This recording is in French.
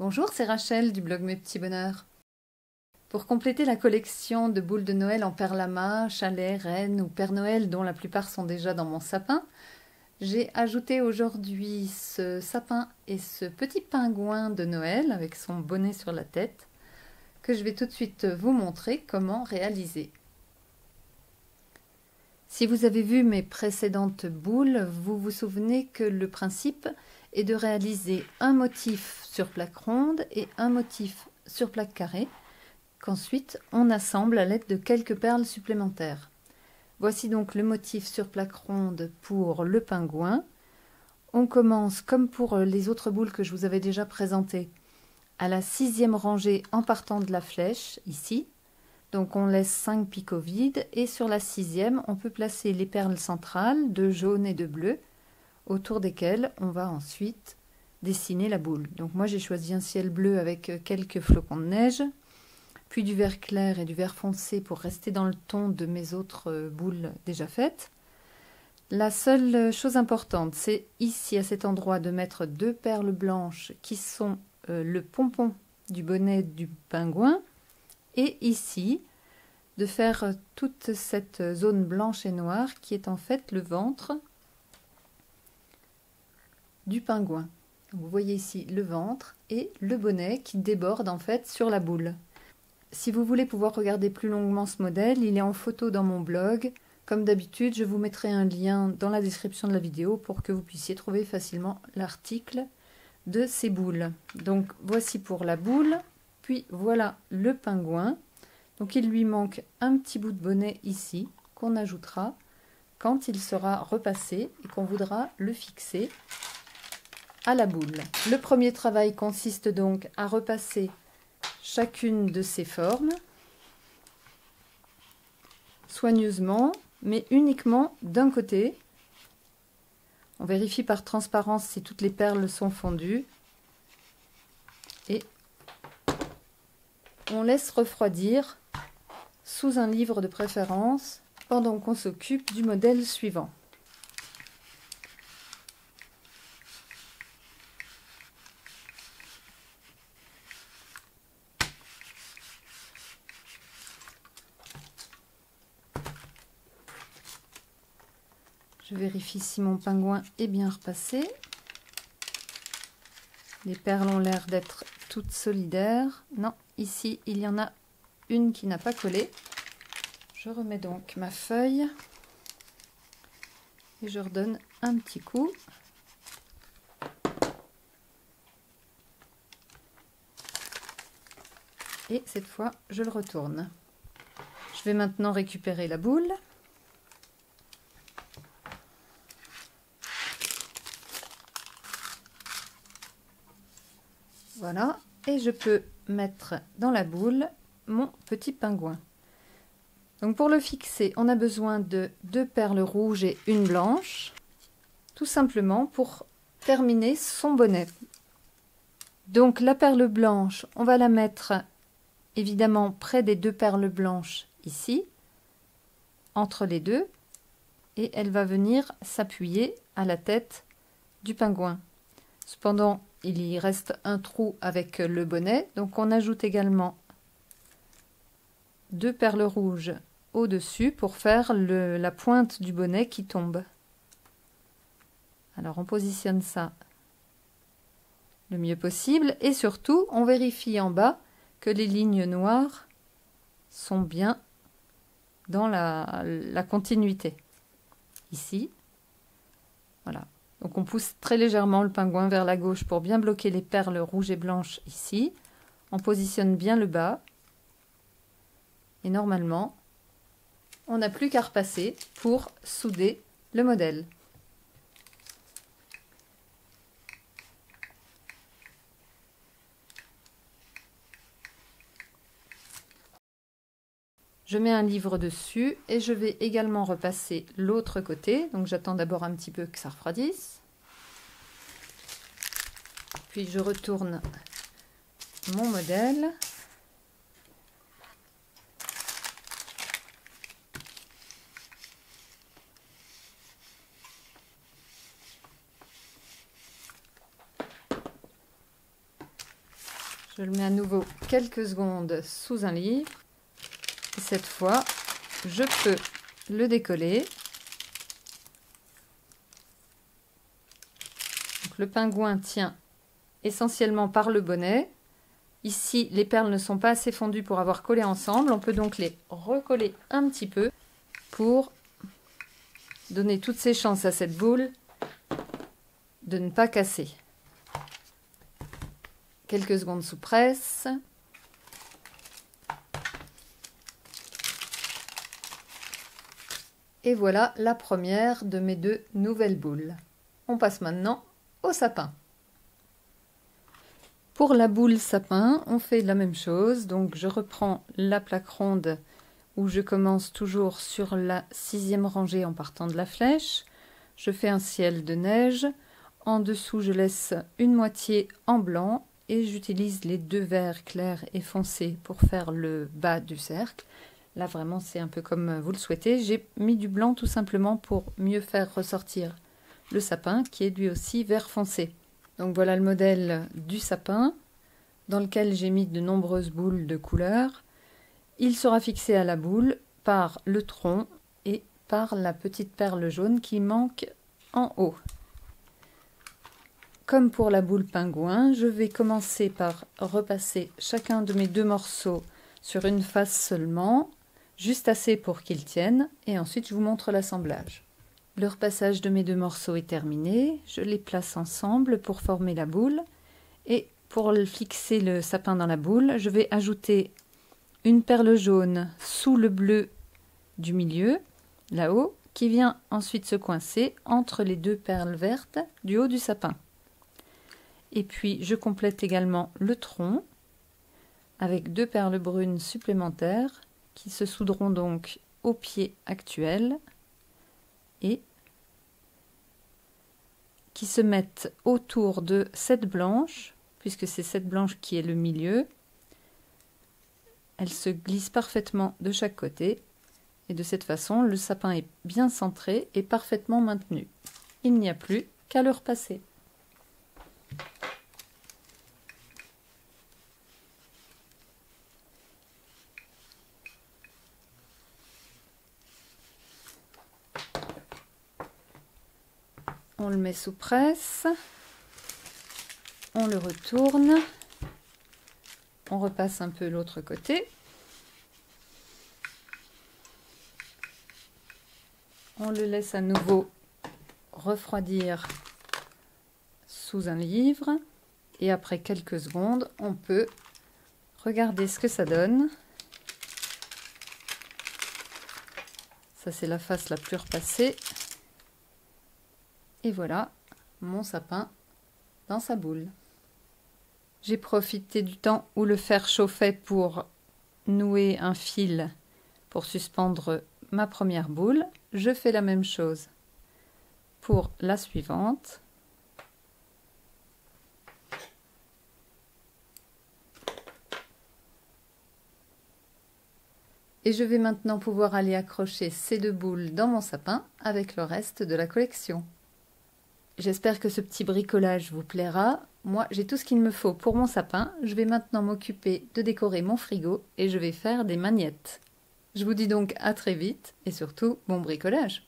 Bonjour, c'est Rachel du blog Mes Petits Bonheurs. Pour compléter la collection de boules de Noël en perlama, chalet, reine ou Père Noël dont la plupart sont déjà dans mon sapin, j'ai ajouté aujourd'hui ce sapin et ce petit pingouin de Noël avec son bonnet sur la tête que je vais tout de suite vous montrer comment réaliser. Si vous avez vu mes précédentes boules, vous vous souvenez que le principe est de réaliser un motif sur plaque ronde et un motif sur plaque carrée, qu'ensuite on assemble à l'aide de quelques perles supplémentaires. Voici donc le motif sur plaque ronde pour le pingouin. On commence, comme pour les autres boules que je vous avais déjà présentées, à la 6e rangée en partant de la flèche, ici. Donc on laisse 5 picots vides et sur la 6e, on peut placer les perles centrales de jaune et de bleu, autour desquelles on va ensuite dessiner la boule. Donc moi j'ai choisi un ciel bleu avec quelques flocons de neige, puis du vert clair et du vert foncé pour rester dans le ton de mes autres boules déjà faites. La seule chose importante, c'est ici à cet endroit de mettre 2 perles blanches qui sont le pompon du bonnet du pingouin, et ici de faire toute cette zone blanche et noire qui est en fait le ventre du pingouin. Donc vous voyez ici le ventre et le bonnet qui déborde en fait sur la boule. Si vous voulez pouvoir regarder plus longuement ce modèle, il est en photo dans mon blog. Comme d'habitude, je vous mettrai un lien dans la description de la vidéo pour que vous puissiez trouver facilement l'article de ces boules. Donc voici pour la boule, puis voilà le pingouin. Donc il lui manque un petit bout de bonnet ici qu'on ajoutera quand il sera repassé et qu'on voudra le fixer à la boule. Le premier travail consiste donc à repasser chacune de ces formes soigneusement, mais uniquement d'un côté. On vérifie par transparence si toutes les perles sont fondues et on laisse refroidir sous un livre de préférence pendant qu'on s'occupe du modèle suivant. Je vérifie si mon pingouin est bien repassé. Les perles ont l'air d'être toutes solidaires. Non, ici il y en a une qui n'a pas collé. Je remets donc ma feuille et je redonne un petit coup. Et cette fois, je le retourne. Je vais maintenant récupérer la boule. Voilà, et je peux mettre dans la boule mon petit pingouin. Donc pour le fixer, on a besoin de 2 perles rouges et une blanche, tout simplement pour terminer son bonnet. Donc la perle blanche, on va la mettre évidemment près des 2 perles blanches ici, entre les deux, et elle va venir s'appuyer à la tête du pingouin. Cependant, il y reste un trou avec le bonnet, donc on ajoute également 2 perles rouges au-dessus pour faire la pointe du bonnet qui tombe. Alors on positionne ça le mieux possible et surtout on vérifie en bas que les lignes noires sont bien dans la continuité. Ici, voilà. Donc on pousse très légèrement le pingouin vers la gauche pour bien bloquer les perles rouges et blanches ici. On positionne bien le bas. Et normalement, on n'a plus qu'à repasser pour souder le modèle. Je mets un livre dessus et je vais également repasser l'autre côté. Donc j'attends d'abord un petit peu que ça refroidisse. Puis je retourne mon modèle. Je le mets à nouveau quelques secondes sous un livre. Et cette fois, je peux le décoller. Donc, le pingouin tient essentiellement par le bonnet. Ici, les perles ne sont pas assez fondues pour avoir collé ensemble. On peut donc les recoller un petit peu pour donner toutes ses chances à cette boule de ne pas casser. Quelques secondes sous presse. Et voilà la première de mes 2 nouvelles boules. On passe maintenant au sapin. Pour la boule sapin, on fait la même chose. Donc je reprends la plaque ronde où je commence toujours sur la 6e rangée en partant de la flèche. Je fais un ciel de neige. En dessous, je laisse une moitié en blanc et j'utilise les 2 verts clairs et foncés pour faire le bas du cercle. Là, vraiment, c'est un peu comme vous le souhaitez. J'ai mis du blanc tout simplement pour mieux faire ressortir le sapin qui est lui aussi vert foncé. Donc voilà le modèle du sapin dans lequel j'ai mis de nombreuses boules de couleur. Il sera fixé à la boule par le tronc et par la petite perle jaune qui manque en haut. Comme pour la boule pingouin, je vais commencer par repasser chacun de mes 2 morceaux sur une face seulement, juste assez pour qu'ils tiennent, et ensuite je vous montre l'assemblage. Le repassage de mes 2 morceaux est terminé, je les place ensemble pour former la boule, et pour fixer le sapin dans la boule, je vais ajouter une perle jaune sous le bleu du milieu, là-haut, qui vient ensuite se coincer entre les 2 perles vertes du haut du sapin. Et puis je complète également le tronc avec 2 perles brunes supplémentaires qui se soudront donc au pied actuel et qui se mettent autour de cette blanche, puisque c'est cette blanche qui est le milieu. Elle se glisse parfaitement de chaque côté et de cette façon le sapin est bien centré et parfaitement maintenu. Il n'y a plus qu'à le repasser. On le met sous presse, on le retourne, on repasse un peu l'autre côté, on le laisse à nouveau refroidir sous un livre et après quelques secondes, on peut regarder ce que ça donne. Ça, c'est la face la plus repassée. Et voilà mon sapin dans sa boule. J'ai profité du temps où le fer chauffait pour nouer un fil pour suspendre ma première boule. Je fais la même chose pour la suivante. Et je vais maintenant pouvoir aller accrocher ces 2 boules dans mon sapin avec le reste de la collection. J'espère que ce petit bricolage vous plaira. Moi, j'ai tout ce qu'il me faut pour mon sapin. Je vais maintenant m'occuper de décorer mon frigo et je vais faire des magnettes. Je vous dis donc à très vite et surtout bon bricolage.